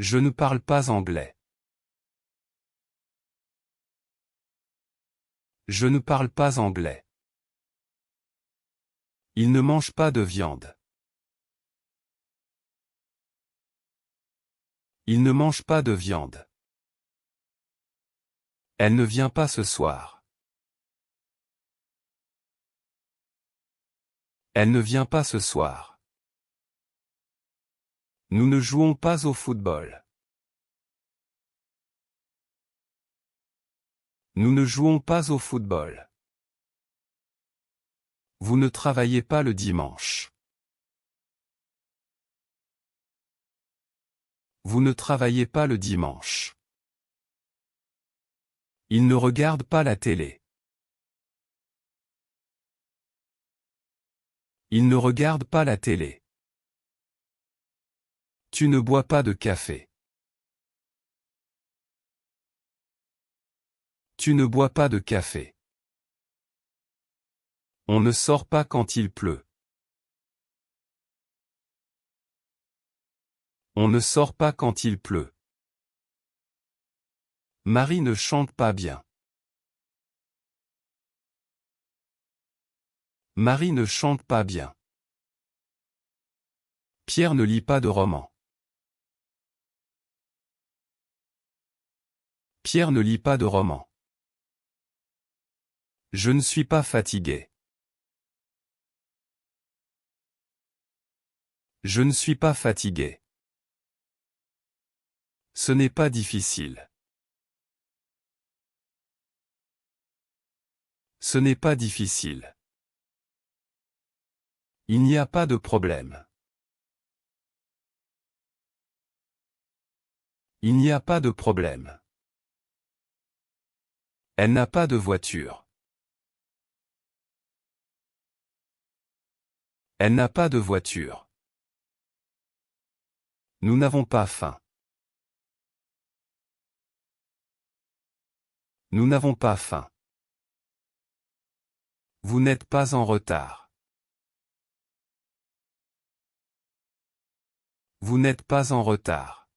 Je ne parle pas anglais. Je ne parle pas anglais. Il ne mange pas de viande. Il ne mange pas de viande. Elle ne vient pas ce soir. Elle ne vient pas ce soir. Nous ne jouons pas au football. Nous ne jouons pas au football. Vous ne travaillez pas le dimanche. Vous ne travaillez pas le dimanche. Il ne regarde pas la télé. Il ne regarde pas la télé. Tu ne bois pas de café. Tu ne bois pas de café. On ne sort pas quand il pleut. On ne sort pas quand il pleut. Marie ne chante pas bien. Marie ne chante pas bien. Pierre ne lit pas de roman. Pierre ne lit pas de roman. Je ne suis pas fatigué. Je ne suis pas fatigué. Ce n'est pas difficile. Ce n'est pas difficile. Il n'y a pas de problème. Il n'y a pas de problème. Elle n'a pas de voiture. Elle n'a pas de voiture. Nous n'avons pas faim. Nous n'avons pas faim. Vous n'êtes pas en retard. Vous n'êtes pas en retard.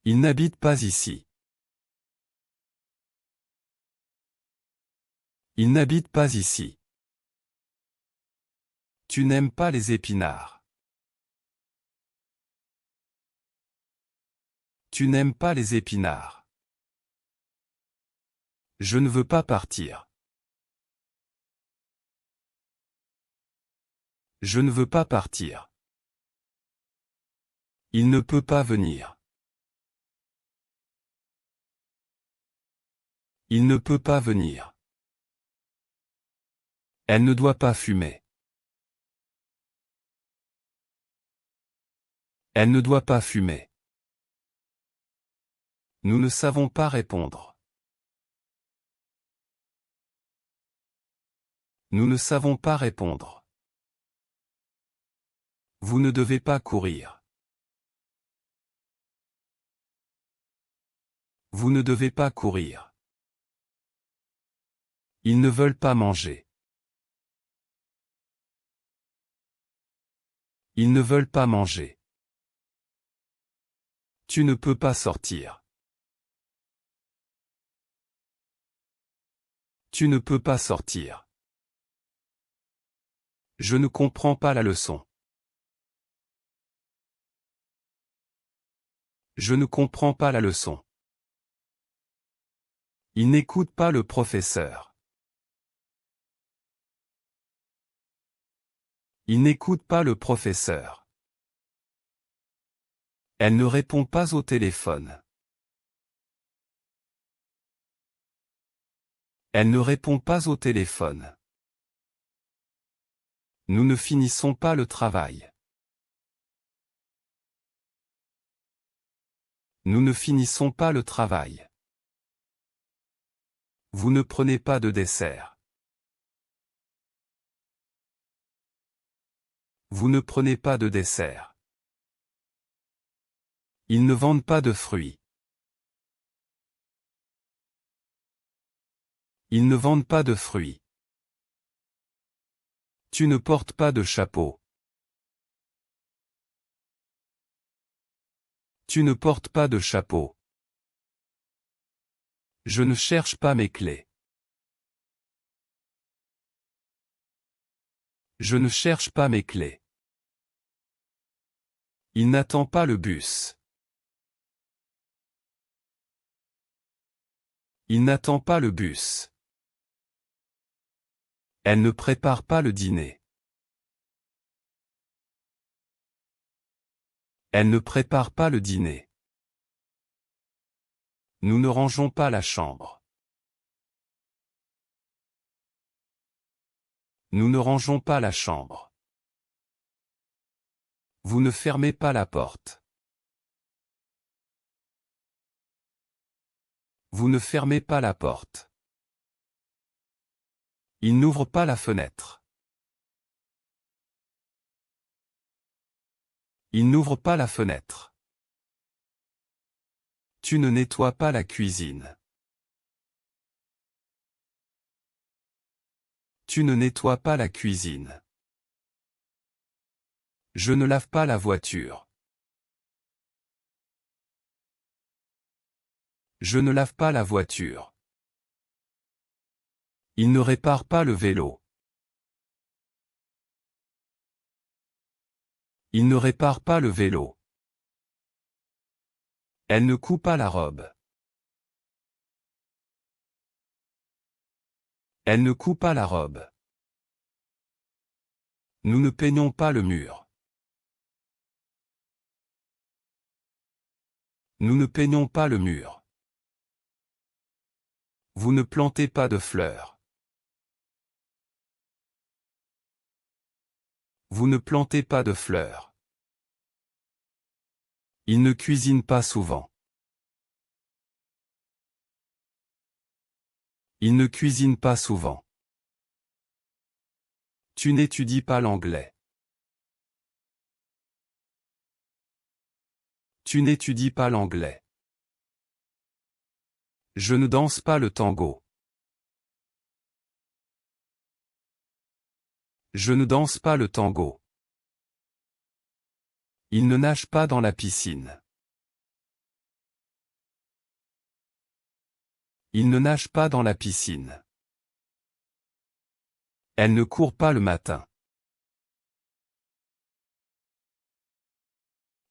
Il n'habite pas ici. Il n'habite pas ici. Tu n'aimes pas les épinards. Tu n'aimes pas les épinards. Je ne veux pas partir. Je ne veux pas partir. Il ne peut pas venir. Il ne peut pas venir. Elle ne doit pas fumer. Elle ne doit pas fumer. Nous ne savons pas répondre. Nous ne savons pas répondre. Vous ne devez pas courir. Vous ne devez pas courir. Ils ne veulent pas manger. Ils ne veulent pas manger. Tu ne peux pas sortir. Tu ne peux pas sortir. Je ne comprends pas la leçon. Je ne comprends pas la leçon. Il n'écoute pas le professeur. Il n'écoute pas le professeur. Elle ne répond pas au téléphone. Elle ne répond pas au téléphone. Nous ne finissons pas le travail. Nous ne finissons pas le travail. Vous ne prenez pas de dessert. Vous ne prenez pas de dessert. Ils ne vendent pas de fruits. Ils ne vendent pas de fruits. Tu ne portes pas de chapeau. Tu ne portes pas de chapeau. Je ne cherche pas mes clés. Je ne cherche pas mes clés. Il n'attend pas le bus. Il n'attend pas le bus. Elle ne prépare pas le dîner. Elle ne prépare pas le dîner. Nous ne rangeons pas la chambre. Nous ne rangeons pas la chambre. Vous ne fermez pas la porte. Vous ne fermez pas la porte. Il n'ouvre pas la fenêtre. Il n'ouvre pas la fenêtre. Tu ne nettoies pas la cuisine. Tu ne nettoies pas la cuisine. Je ne lave pas la voiture. Je ne lave pas la voiture. Il ne répare pas le vélo. Il ne répare pas le vélo. Elle ne coud pas la robe. Elle ne coud pas la robe. Nous ne peignons pas le mur. Nous ne peignons pas le mur. Vous ne plantez pas de fleurs. Vous ne plantez pas de fleurs. Il ne cuisine pas souvent. Il ne cuisine pas souvent. Tu n'étudies pas l'anglais. Tu n'étudies pas l'anglais. Je ne danse pas le tango. Je ne danse pas le tango. Il ne nage pas dans la piscine. Il ne nage pas dans la piscine. Elle ne court pas le matin.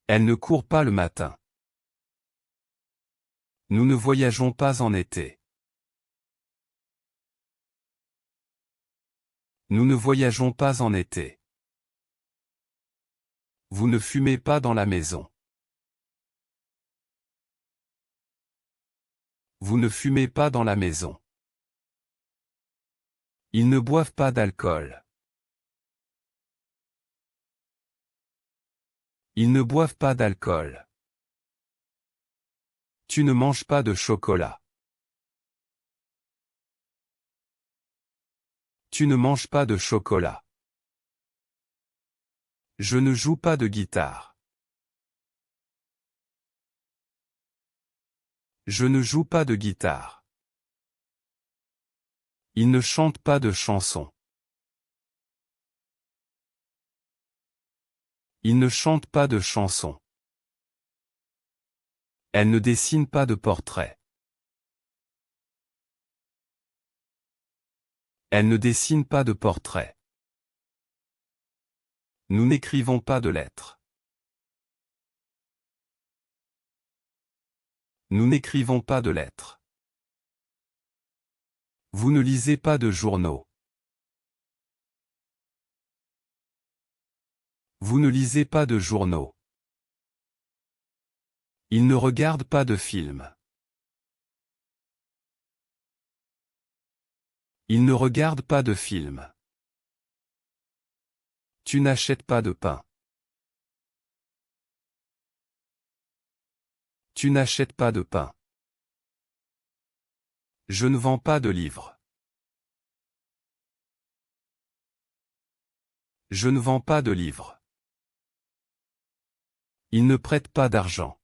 Elle ne court pas le matin. Nous ne voyageons pas en été. Nous ne voyageons pas en été. Vous ne fumez pas dans la maison. Vous ne fumez pas dans la maison. Ils ne boivent pas d'alcool. Ils ne boivent pas d'alcool. Tu ne manges pas de chocolat. Tu ne manges pas de chocolat. Je ne joue pas de guitare. Je ne joue pas de guitare. Il ne chante pas de chansons. Il ne chante pas de chansons. Elle ne dessine pas de portrait. Elle ne dessine pas de portrait. Nous n'écrivons pas de lettres. Nous n'écrivons pas de lettres. Vous ne lisez pas de journaux. Vous ne lisez pas de journaux. Il ne regarde pas de films. Il ne regarde pas de films. Tu n'achètes pas de pain. Tu n'achètes pas de pain. Je ne vends pas de livres. Je ne vends pas de livres. Il ne prête pas d'argent.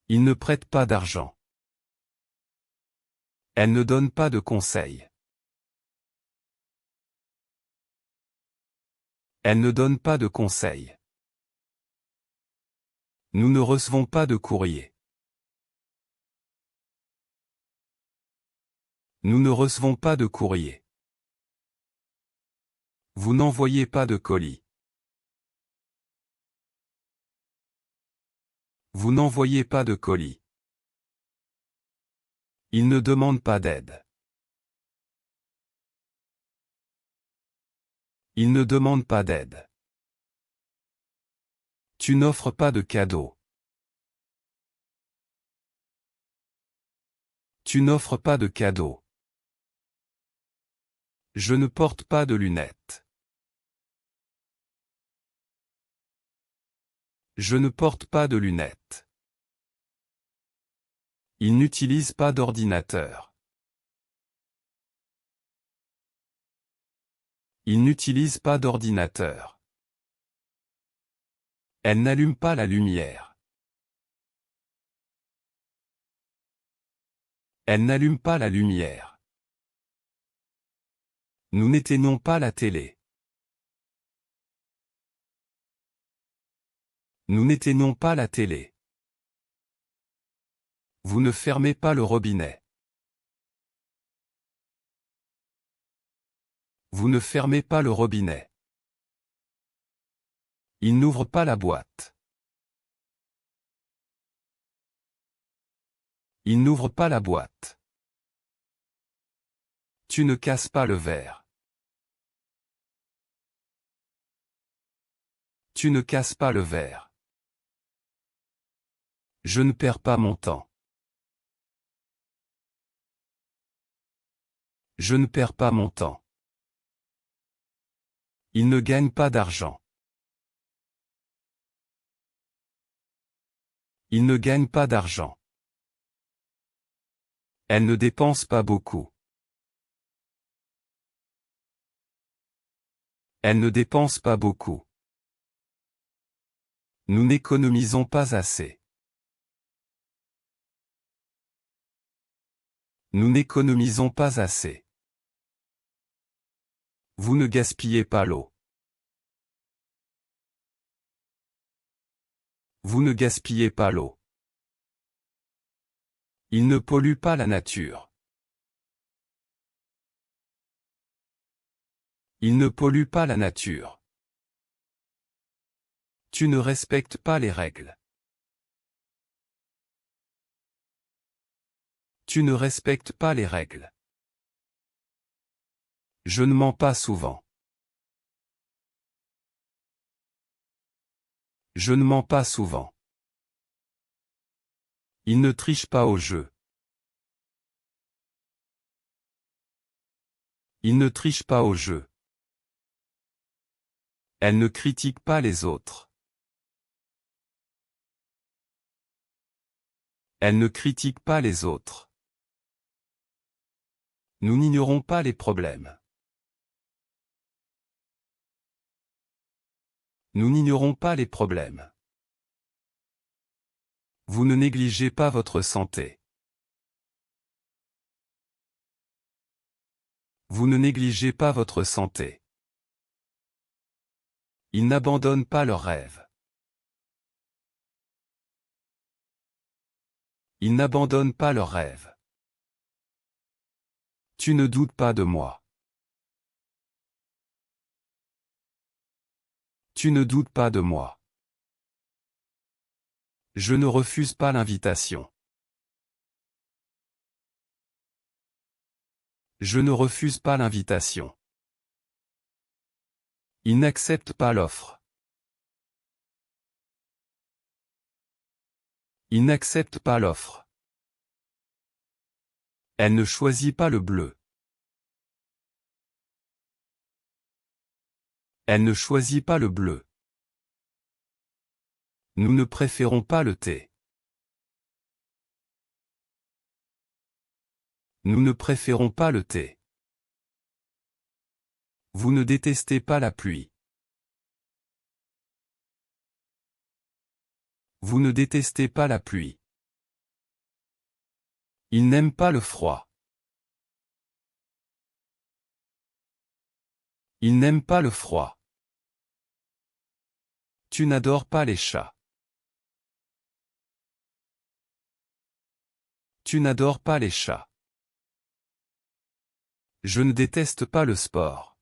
Il ne prête pas d'argent. Elle ne donne pas de conseils. Elle ne donne pas de conseils. Nous ne recevons pas de courrier. Nous ne recevons pas de courrier. Vous n'envoyez pas de colis. Vous n'envoyez pas de colis. Il ne demande pas d'aide. Il ne demande pas d'aide. Tu n'offres pas de cadeau. Tu n'offres pas de cadeau. Je ne porte pas de lunettes. Je ne porte pas de lunettes. Il n'utilise pas d'ordinateur. Il n'utilise pas d'ordinateur. Elle n'allume pas la lumière. Elle n'allume pas la lumière. Nous n'éteignons pas la télé. Nous n'éteignons pas la télé. Vous ne fermez pas le robinet. Vous ne fermez pas le robinet. Il n'ouvre pas la boîte. Il n'ouvre pas la boîte. Tu ne casses pas le verre. Tu ne casses pas le verre. Je ne perds pas mon temps. Je ne perds pas mon temps. Il ne gagne pas d'argent. Il ne gagne pas d'argent. Elle ne dépense pas beaucoup. Elle ne dépense pas beaucoup. Nous n'économisons pas assez. Nous n'économisons pas assez. Vous ne gaspillez pas l'eau. Vous ne gaspillez pas l'eau. Il ne pollue pas la nature. Il ne pollue pas la nature. Tu ne respectes pas les règles. Tu ne respectes pas les règles. Je ne mens pas souvent. Je ne mens pas souvent. Il ne triche pas au jeu. Il ne triche pas au jeu. Elle ne critique pas les autres. Elle ne critique pas les autres. Nous n'ignorons pas les problèmes. Nous n'ignorons pas les problèmes. Vous ne négligez pas votre santé. Vous ne négligez pas votre santé. Ils n'abandonnent pas leurs rêves. Ils n'abandonnent pas leurs rêves. Tu ne doutes pas de moi. Tu ne doutes pas de moi. Je ne refuse pas l'invitation. Je ne refuse pas l'invitation. Il n'accepte pas l'offre. Il n'accepte pas l'offre. Elle ne choisit pas le bleu. Elle ne choisit pas le bleu. Nous ne préférons pas le thé. Nous ne préférons pas le thé. Vous ne détestez pas la pluie. Vous ne détestez pas la pluie. Il n'aime pas le froid. Il n'aime pas le froid. Tu n'adores pas les chats. Tu n'adores pas les chats. Je ne déteste pas le sport.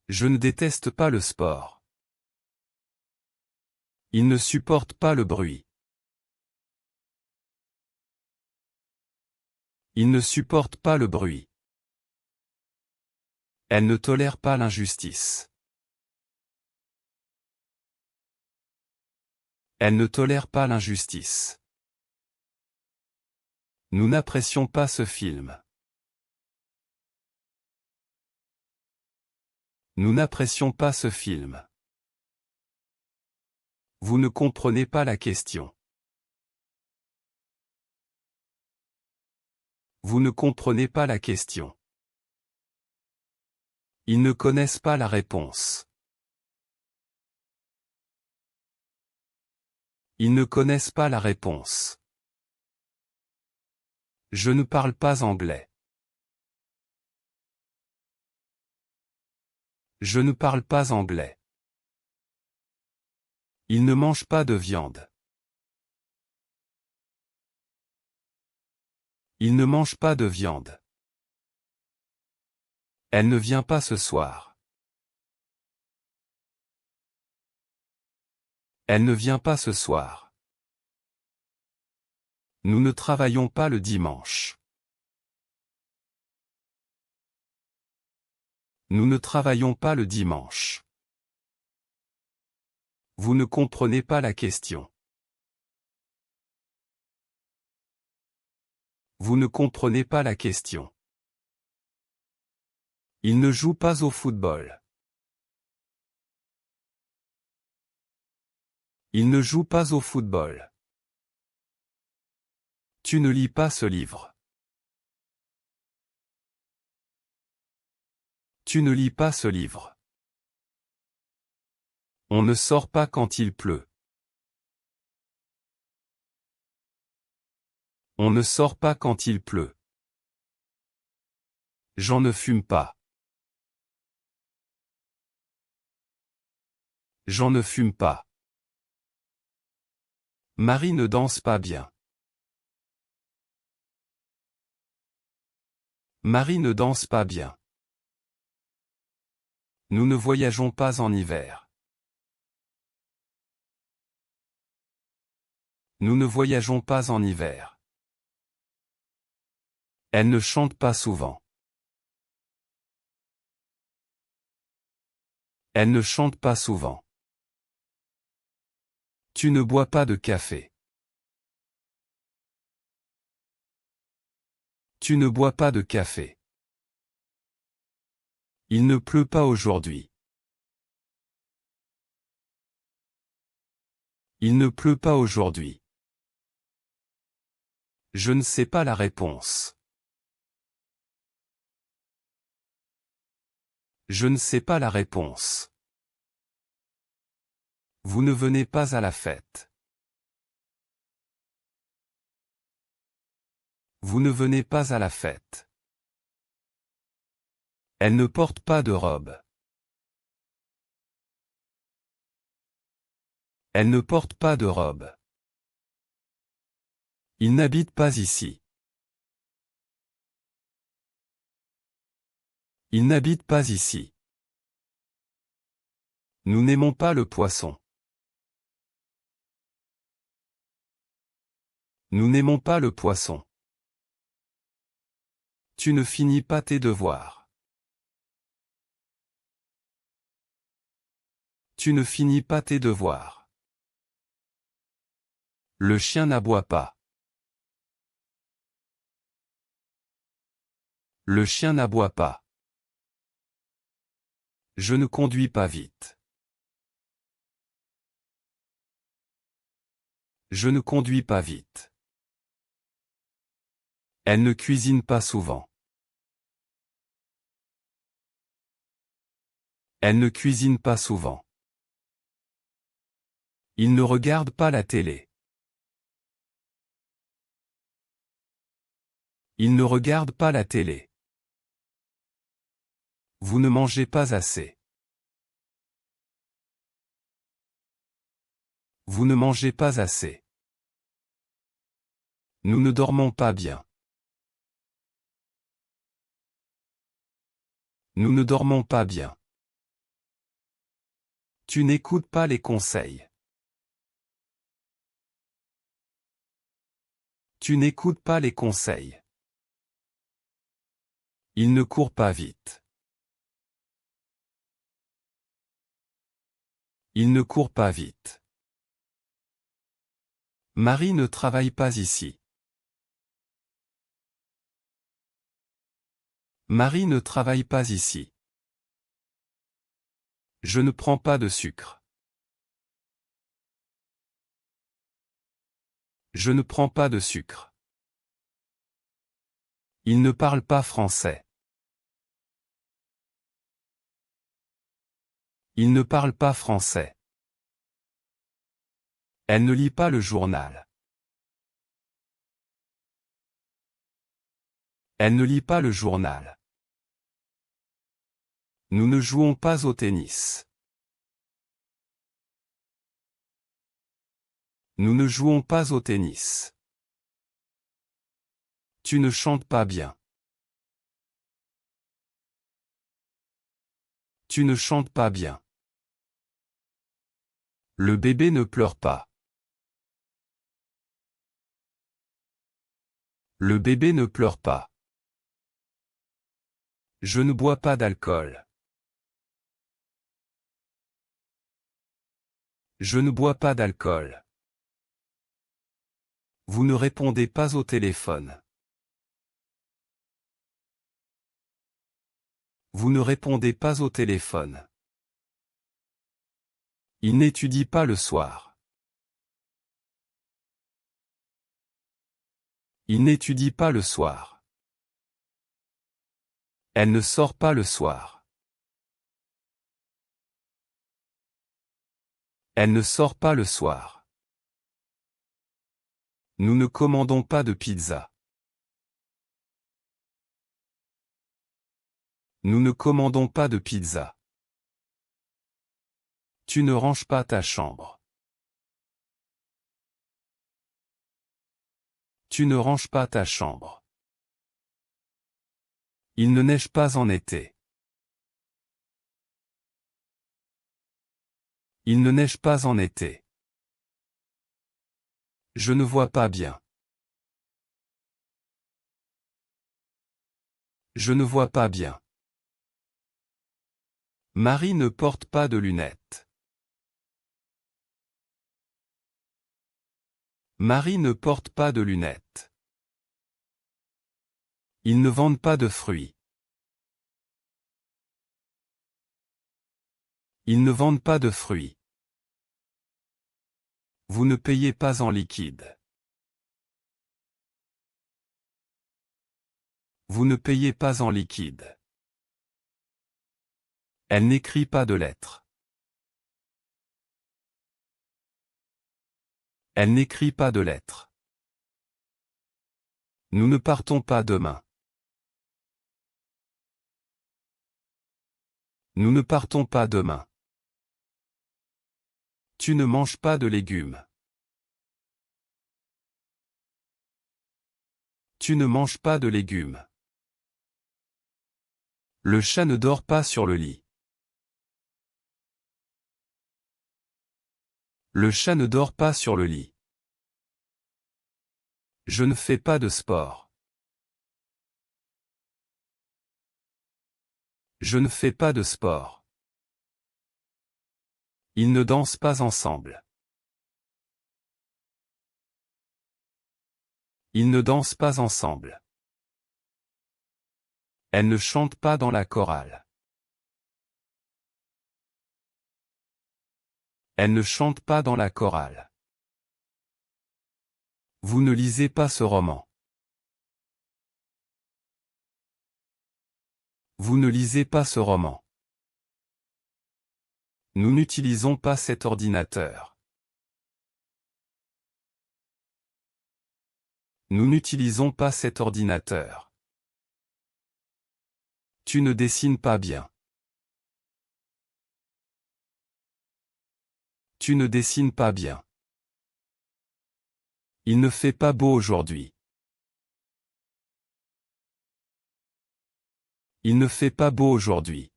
Je ne déteste pas le sport. Il ne supporte pas le bruit. Il ne supporte pas le bruit. Elle ne tolère pas l'injustice. Elle ne tolère pas l'injustice. Nous n'apprécions pas ce film. Nous n'apprécions pas ce film. Vous ne comprenez pas la question. Vous ne comprenez pas la question. Ils ne connaissent pas la réponse. Ils ne connaissent pas la réponse. Je ne parle pas anglais. Je ne parle pas anglais. Ils ne mangent pas de viande. Ils ne mangent pas de viande. Elle ne vient pas ce soir. Elle ne vient pas ce soir. Nous ne travaillons pas le dimanche. Nous ne travaillons pas le dimanche. Vous ne comprenez pas la question. Vous ne comprenez pas la question. Il ne joue pas au football. Il ne joue pas au football. Tu ne lis pas ce livre. Tu ne lis pas ce livre. On ne sort pas quand il pleut. On ne sort pas quand il pleut. J'en ne fume pas. J'en ne fume pas. Marie ne danse pas bien. Marie ne danse pas bien. Nous ne voyageons pas en hiver. Nous ne voyageons pas en hiver. Elle ne chante pas souvent. Elle ne chante pas souvent. Tu ne bois pas de café. Tu ne bois pas de café. Il ne pleut pas aujourd'hui. Il ne pleut pas aujourd'hui. Je ne sais pas la réponse. Je ne sais pas la réponse. Vous ne venez pas à la fête. Vous ne venez pas à la fête. Elle ne porte pas de robe. Elle ne porte pas de robe. Il n'habite pas ici. Il n'habite pas ici. Nous n'aimons pas le poisson. Nous n'aimons pas le poisson. Tu ne finis pas tes devoirs. Tu ne finis pas tes devoirs. Le chien n'aboie pas. Le chien n'aboie pas. Je ne conduis pas vite. Je ne conduis pas vite. Elle ne cuisine pas souvent. Elle ne cuisine pas souvent. Il ne regarde pas la télé. Il ne regarde pas la télé. Vous ne mangez pas assez. Vous ne mangez pas assez. Nous ne dormons pas bien. Nous ne dormons pas bien. Tu n'écoutes pas les conseils. Tu n'écoutes pas les conseils. Il ne court pas vite. Il ne court pas vite. Marie ne travaille pas ici. Marie ne travaille pas ici. Je ne prends pas de sucre. Je ne prends pas de sucre. Il ne parle pas français. Il ne parle pas français. Elle ne lit pas le journal. Elle ne lit pas le journal. Nous ne jouons pas au tennis. Nous ne jouons pas au tennis. Tu ne chantes pas bien. Tu ne chantes pas bien. Le bébé ne pleure pas. Le bébé ne pleure pas. Je ne bois pas d'alcool. Je ne bois pas d'alcool. Vous ne répondez pas au téléphone. Vous ne répondez pas au téléphone. Il n'étudie pas le soir. Il n'étudie pas le soir. Elle ne sort pas le soir. Elle ne sort pas le soir. Nous ne commandons pas de pizza. Nous ne commandons pas de pizza. Tu ne ranges pas ta chambre. Tu ne ranges pas ta chambre. Il ne neige pas en été. Il ne neige pas en été. Je ne vois pas bien. Je ne vois pas bien. Marie ne porte pas de lunettes. Marie ne porte pas de lunettes. Ils ne vendent pas de fruits. Ils ne vendent pas de fruits. Vous ne payez pas en liquide. Vous ne payez pas en liquide. Elle n'écrit pas de lettres. Elle n'écrit pas de lettres. Nous ne partons pas demain. Nous ne partons pas demain. Tu ne manges pas de légumes. Tu ne manges pas de légumes. Le chat ne dort pas sur le lit. Le chat ne dort pas sur le lit. Je ne fais pas de sport. Je ne fais pas de sport. Ils ne dansent pas ensemble. Ils ne dansent pas ensemble. Elle ne chante pas dans la chorale. Elle ne chante pas dans la chorale. Vous ne lisez pas ce roman. Vous ne lisez pas ce roman. Nous n'utilisons pas cet ordinateur. Nous n'utilisons pas cet ordinateur. Tu ne dessines pas bien. Tu ne dessines pas bien. Il ne fait pas beau aujourd'hui. Il ne fait pas beau aujourd'hui.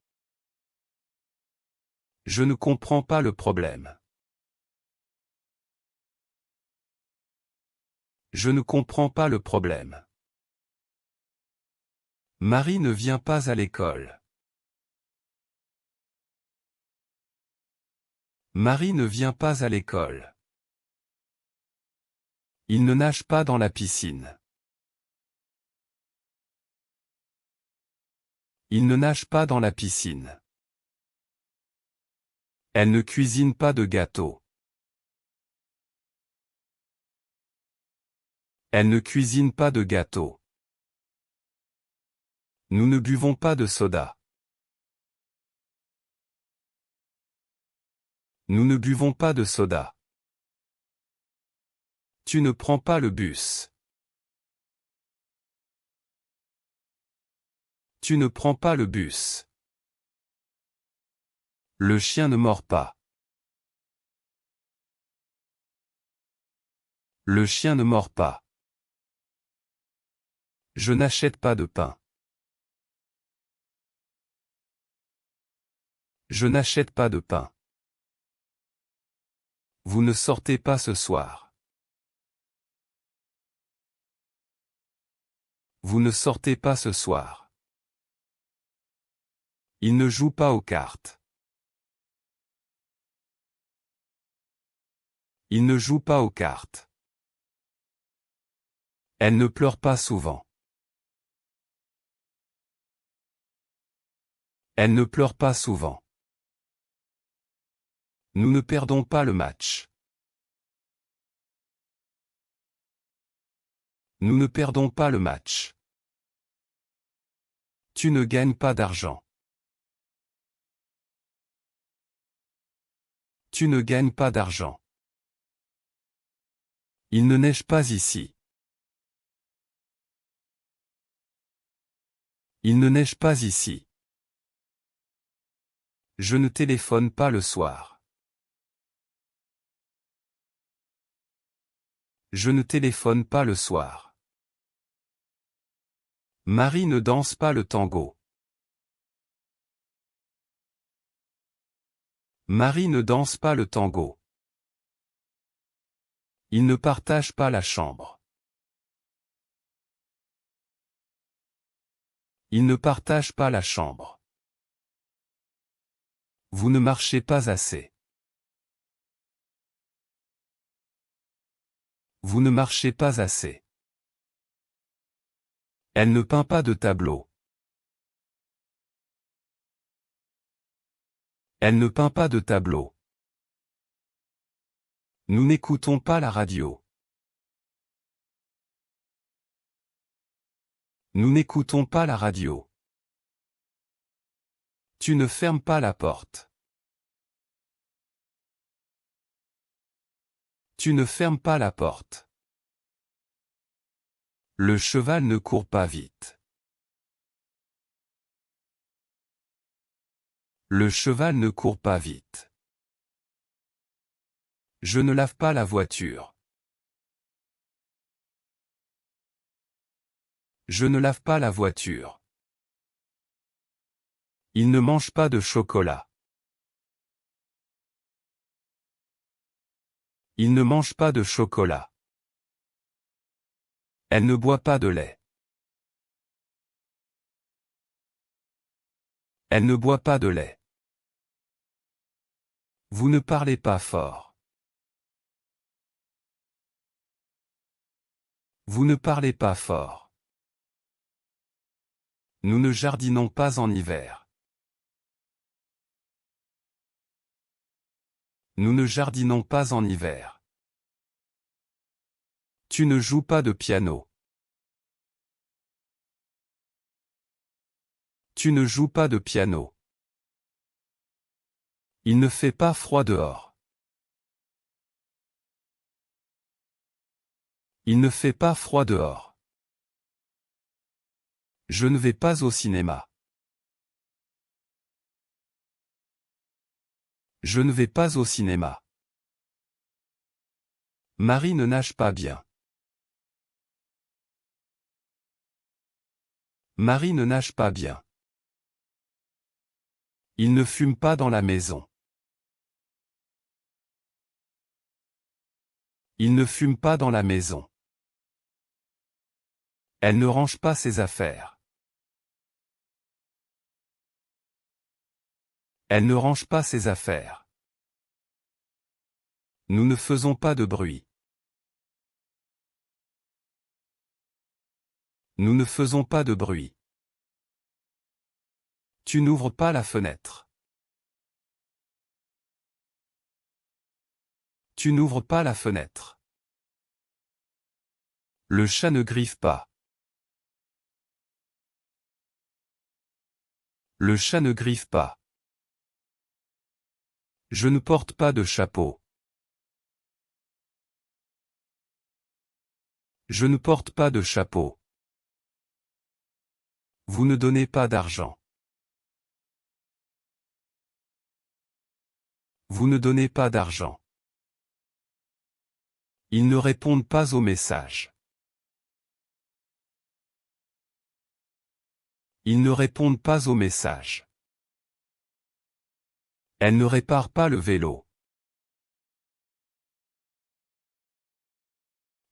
Je ne comprends pas le problème. Je ne comprends pas le problème. Marie ne vient pas à l'école. Marie ne vient pas à l'école. Il ne nage pas dans la piscine. Il ne nage pas dans la piscine. Elle ne cuisine pas de gâteau. Elle ne cuisine pas de gâteau. Nous ne buvons pas de soda. Nous ne buvons pas de soda. Tu ne prends pas le bus. Tu ne prends pas le bus. Le chien ne mord pas. Le chien ne mord pas. Je n'achète pas de pain. Je n'achète pas de pain. Vous ne sortez pas ce soir. Vous ne sortez pas ce soir. Il ne joue pas aux cartes. Il ne joue pas aux cartes. Elle ne pleure pas souvent. Elle ne pleure pas souvent. Nous ne perdons pas le match. Nous ne perdons pas le match. Tu ne gagnes pas d'argent. Tu ne gagnes pas d'argent. Il ne neige pas ici. Il ne neige pas ici. Je ne téléphone pas le soir. Je ne téléphone pas le soir. Marie ne danse pas le tango. Marie ne danse pas le tango. Il ne partage pas la chambre. Il ne partage pas la chambre. Vous ne marchez pas assez. Vous ne marchez pas assez. Elle ne peint pas de tableau. Elle ne peint pas de tableau. Nous n'écoutons pas la radio. Nous n'écoutons pas la radio. Tu ne fermes pas la porte. Tu ne fermes pas la porte. Le cheval ne court pas vite. Le cheval ne court pas vite. Je ne lave pas la voiture. Je ne lave pas la voiture. Il ne mange pas de chocolat. Il ne mange pas de chocolat. Elle ne boit pas de lait. Elle ne boit pas de lait. Vous ne parlez pas fort. Vous ne parlez pas fort. Nous ne jardinons pas en hiver. Nous ne jardinons pas en hiver. Tu ne joues pas de piano. Tu ne joues pas de piano. Il ne fait pas froid dehors. Il ne fait pas froid dehors. Je ne vais pas au cinéma. Je ne vais pas au cinéma. Marie ne nage pas bien. Marie ne nage pas bien. Il ne fume pas dans la maison. Il ne fume pas dans la maison. Elle ne range pas ses affaires. Elle ne range pas ses affaires. Nous ne faisons pas de bruit. Nous ne faisons pas de bruit. Tu n'ouvres pas la fenêtre. Tu n'ouvres pas la fenêtre. Le chat ne griffe pas. Le chat ne griffe pas. Je ne porte pas de chapeau. Je ne porte pas de chapeau. Vous ne donnez pas d'argent. Vous ne donnez pas d'argent. Ils ne répondent pas aux messages. Ils ne répondent pas aux messages. Elle ne répare pas le vélo.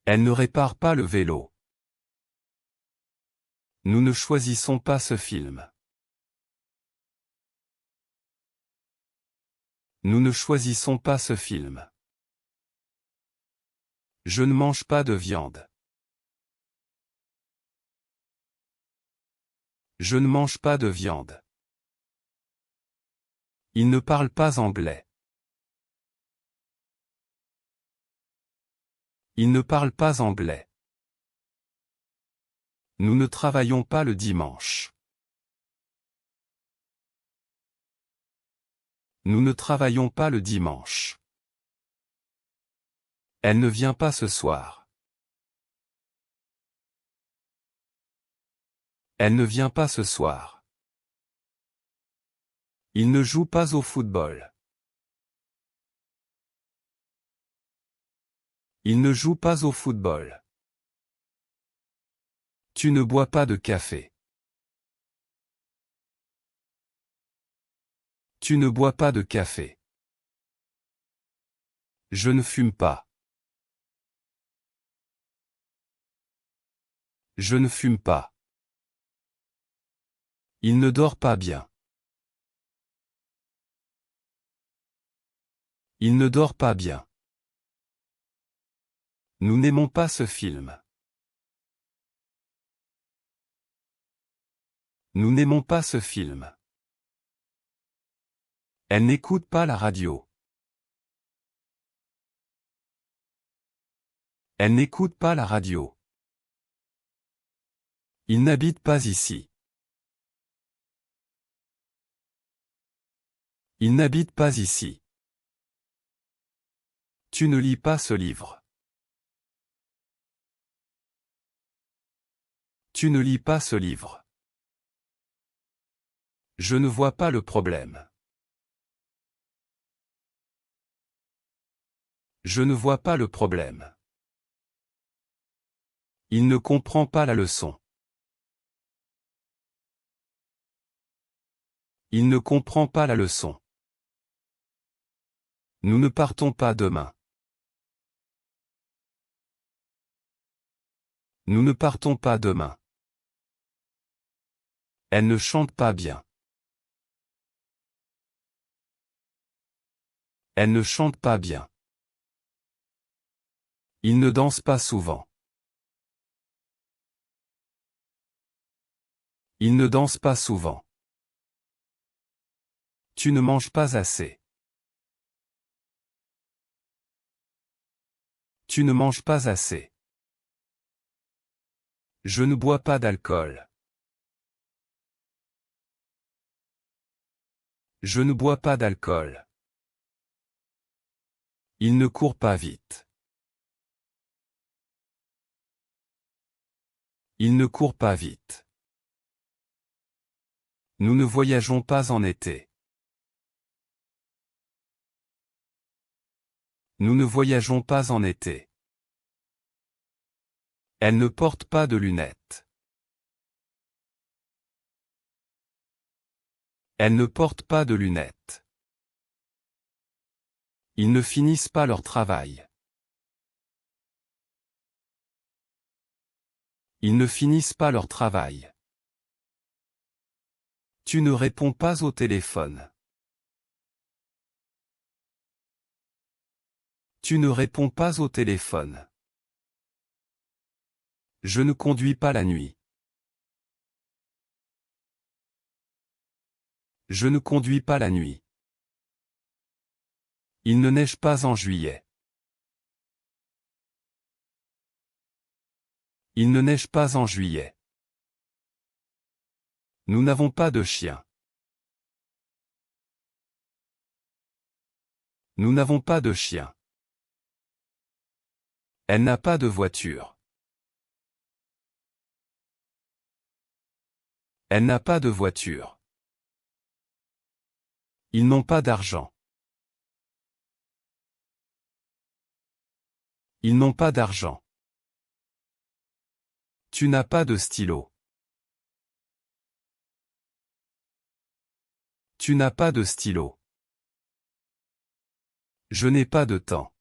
Elle ne répare pas le vélo. Nous ne choisissons pas ce film. Nous ne choisissons pas ce film. Je ne mange pas de viande. Je ne mange pas de viande. Il ne parle pas anglais. Il ne parle pas anglais. Nous ne travaillons pas le dimanche. Nous ne travaillons pas le dimanche. Elle ne vient pas ce soir. Elle ne vient pas ce soir. Il ne joue pas au football. Il ne joue pas au football. Tu ne bois pas de café. Tu ne bois pas de café. Je ne fume pas. Je ne fume pas. Il ne dort pas bien. Il ne dort pas bien. Nous n'aimons pas ce film. Nous n'aimons pas ce film. Elle n'écoute pas la radio. Elle n'écoute pas la radio. Il n'habite pas ici. Il n'habite pas ici. Tu ne lis pas ce livre. Tu ne lis pas ce livre. Je ne vois pas le problème. Je ne vois pas le problème. Il ne comprend pas la leçon. Il ne comprend pas la leçon. Nous ne partons pas demain. Nous ne partons pas demain. Elle ne chante pas bien. Elle ne chante pas bien. Il ne danse pas souvent. Il ne danse pas souvent. Tu ne manges pas assez. Tu ne manges pas assez. Je ne bois pas d'alcool. Je ne bois pas d'alcool. Il ne court pas vite. Il ne court pas vite. Nous ne voyageons pas en été. Nous ne voyageons pas en été. Elle ne porte pas de lunettes. Elles ne portent pas de lunettes. Ils ne finissent pas leur travail. Ils ne finissent pas leur travail. Tu ne réponds pas au téléphone. Tu ne réponds pas au téléphone. Je ne conduis pas la nuit. Je ne conduis pas la nuit. Il ne neige pas en juillet. Il ne neige pas en juillet. Nous n'avons pas de chien. Nous n'avons pas de chien. Elle n'a pas de voiture. Elle n'a pas de voiture. Ils n'ont pas d'argent. Ils n'ont pas d'argent. Tu n'as pas de stylo. Tu n'as pas de stylo. Je n'ai pas de temps.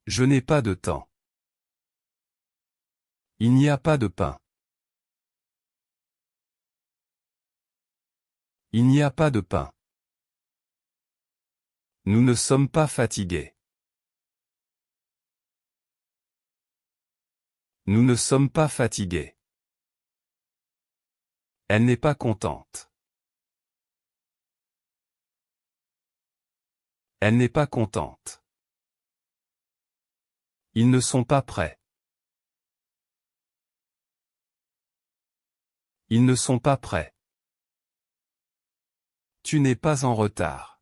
Je n'ai pas de temps. Il n'y a pas de pain. Il n'y a pas de pain. Nous ne sommes pas fatigués. Nous ne sommes pas fatigués. Elle n'est pas contente. Elle n'est pas contente. Ils ne sont pas prêts. Ils ne sont pas prêts. Tu n'es pas en retard.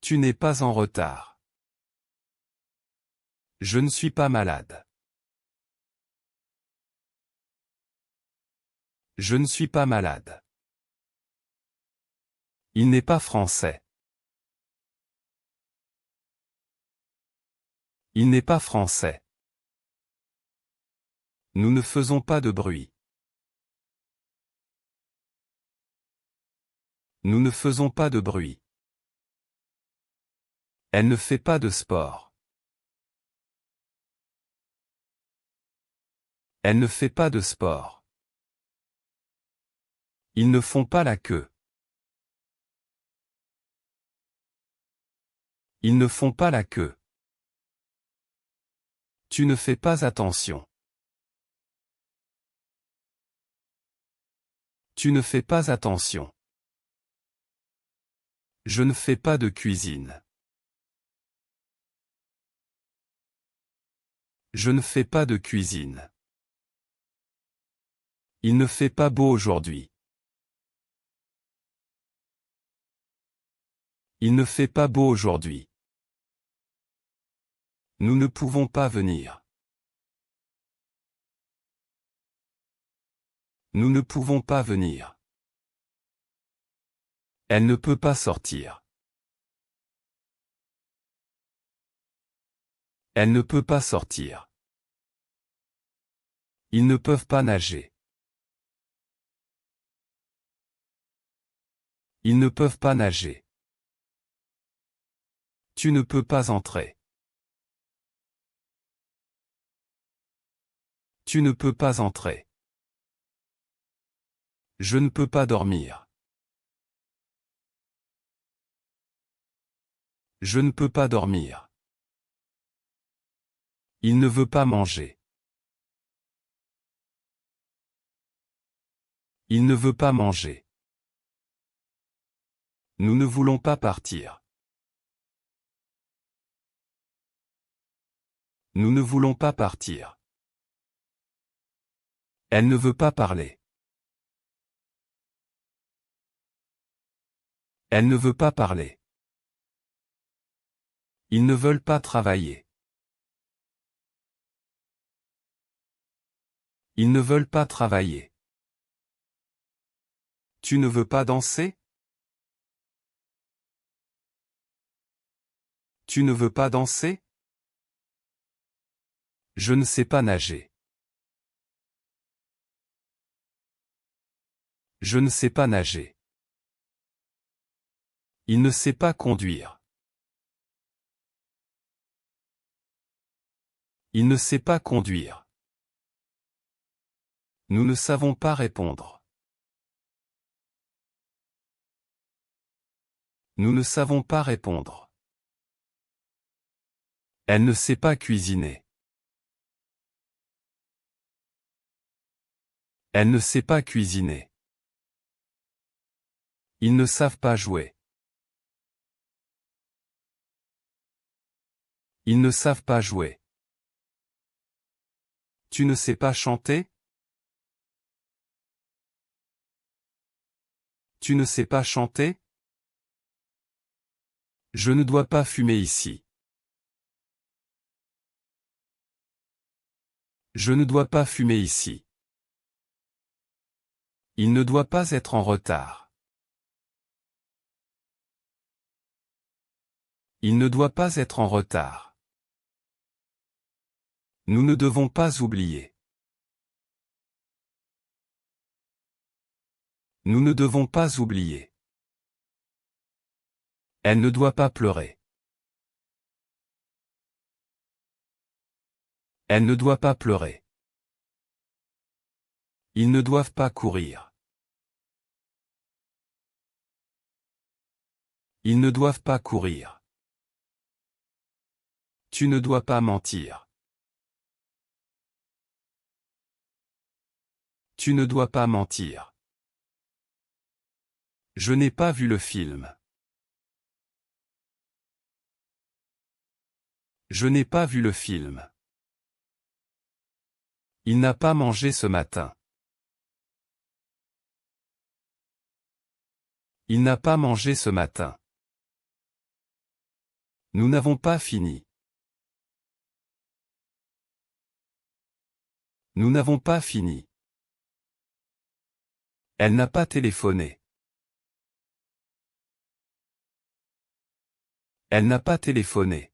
Tu n'es pas en retard. Je ne suis pas malade. Je ne suis pas malade. Il n'est pas français. Il n'est pas français. Nous ne faisons pas de bruit. Nous ne faisons pas de bruit. Elle ne fait pas de sport. Elle ne fait pas de sport. Ils ne font pas la queue. Ils ne font pas la queue. Tu ne fais pas attention. Tu ne fais pas attention. Je ne fais pas de cuisine. Je ne fais pas de cuisine. Il ne fait pas beau aujourd'hui. Il ne fait pas beau aujourd'hui. Nous ne pouvons pas venir. Nous ne pouvons pas venir. Elle ne peut pas sortir. Elle ne peut pas sortir. Ils ne peuvent pas nager. Ils ne peuvent pas nager. Tu ne peux pas entrer. Tu ne peux pas entrer. Je ne peux pas dormir. Je ne peux pas dormir. Il ne veut pas manger. Il ne veut pas manger. Nous ne voulons pas partir. Nous ne voulons pas partir. Elle ne veut pas parler. Elle ne veut pas parler. Ils ne veulent pas travailler. Ils ne veulent pas travailler. Tu ne veux pas danser? Tu ne veux pas danser? Je ne sais pas nager. Je ne sais pas nager. Il ne sait pas conduire. Il ne sait pas conduire. Nous ne savons pas répondre. Nous ne savons pas répondre. Elle ne sait pas cuisiner. Elle ne sait pas cuisiner. Ils ne savent pas jouer. Ils ne savent pas jouer. Tu ne sais pas chanter? Tu ne sais pas chanter? Je ne dois pas fumer ici. Je ne dois pas fumer ici. Il ne doit pas être en retard. Il ne doit pas être en retard. Nous ne devons pas oublier. Nous ne devons pas oublier. Elle ne doit pas pleurer. Elle ne doit pas pleurer. Ils ne doivent pas courir. Ils ne doivent pas courir. Tu ne dois pas mentir. Tu ne dois pas mentir. Je n'ai pas vu le film. Je n'ai pas vu le film. Il n'a pas mangé ce matin. Il n'a pas mangé ce matin. Nous n'avons pas fini. Nous n'avons pas fini. Elle n'a pas téléphoné. Elle n'a pas téléphoné.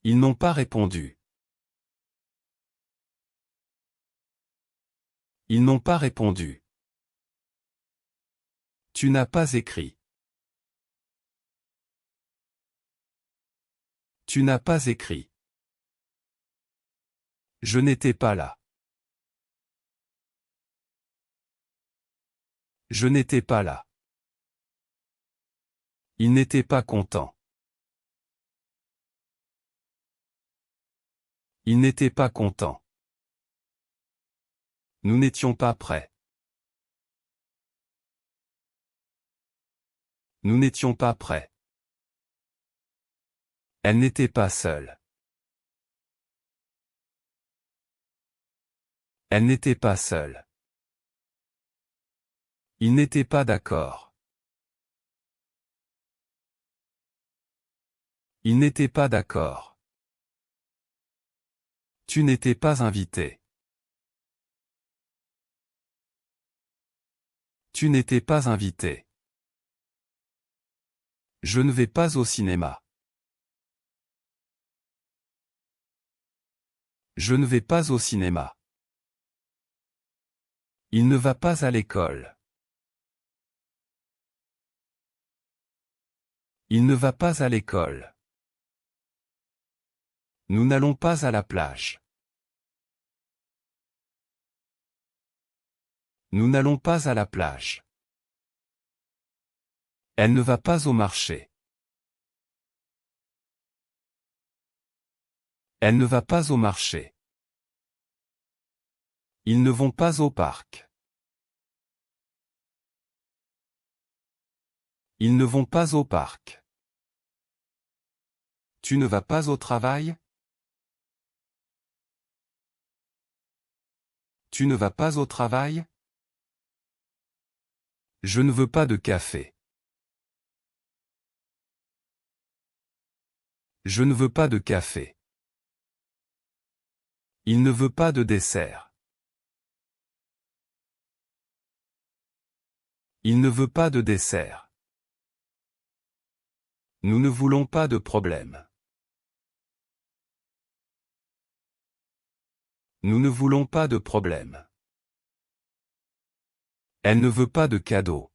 Ils n'ont pas répondu. Ils n'ont pas répondu. Tu n'as pas écrit. Tu n'as pas écrit. Je n'étais pas là. Je n'étais pas là. Il n'était pas content. Il n'était pas content. Nous n'étions pas prêts. Nous n'étions pas prêts. Elle n'était pas seule. Elle n'était pas seule. Ils n'étaient pas d'accord. Ils n'étaient pas d'accord. Tu n'étais pas invité. Tu n'étais pas invité. Je ne vais pas au cinéma. Je ne vais pas au cinéma. Il ne va pas à l'école. Il ne va pas à l'école. Nous n'allons pas à la plage. Nous n'allons pas à la plage. Elle ne va pas au marché. Elle ne va pas au marché. Ils ne vont pas au parc. Ils ne vont pas au parc. Tu ne vas pas au travail? Tu ne vas pas au travail? Je ne veux pas de café. Je ne veux pas de café. Il ne veut pas de dessert. Il ne veut pas de dessert. Nous ne voulons pas de problème. Nous ne voulons pas de problème. Elle ne veut pas de cadeau.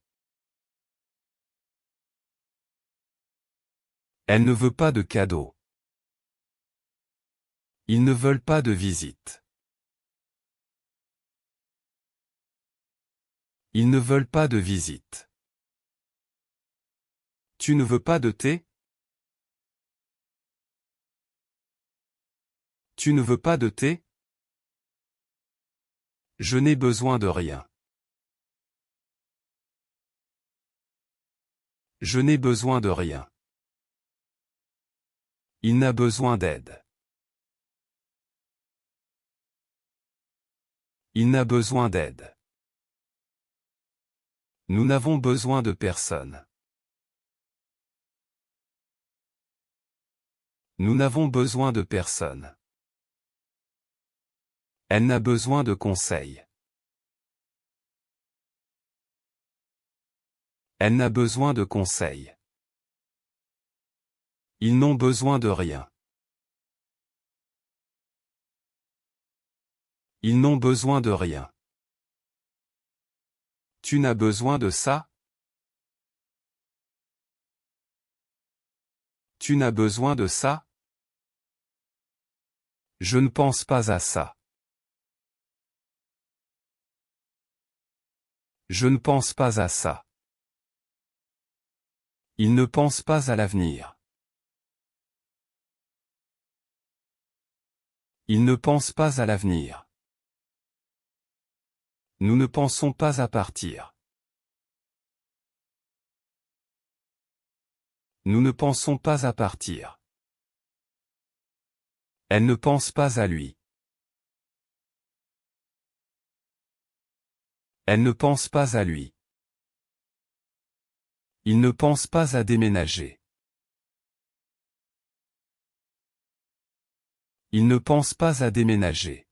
Elle ne veut pas de cadeau. Ils ne veulent pas de visite. Ils ne veulent pas de visite. Tu ne veux pas de thé? Tu ne veux pas de thé? Je n'ai besoin de rien. Je n'ai besoin de rien. Il n'a besoin d'aide. Il n'a besoin d'aide. Nous n'avons besoin de personne. Nous n'avons besoin de personne. Elle n'a besoin de conseils. Elle n'a besoin de conseils. Ils n'ont besoin de rien. Ils n'ont besoin de rien. Tu n'as besoin de ça? Tu n'as besoin de ça? Je ne pense pas à ça. Je ne pense pas à ça. Il ne pense pas à l'avenir. Il ne pense pas à l'avenir. Nous ne pensons pas à partir. Nous ne pensons pas à partir. Elle ne pense pas à lui. Elle ne pense pas à lui. Il ne pense pas à déménager. Il ne pense pas à déménager.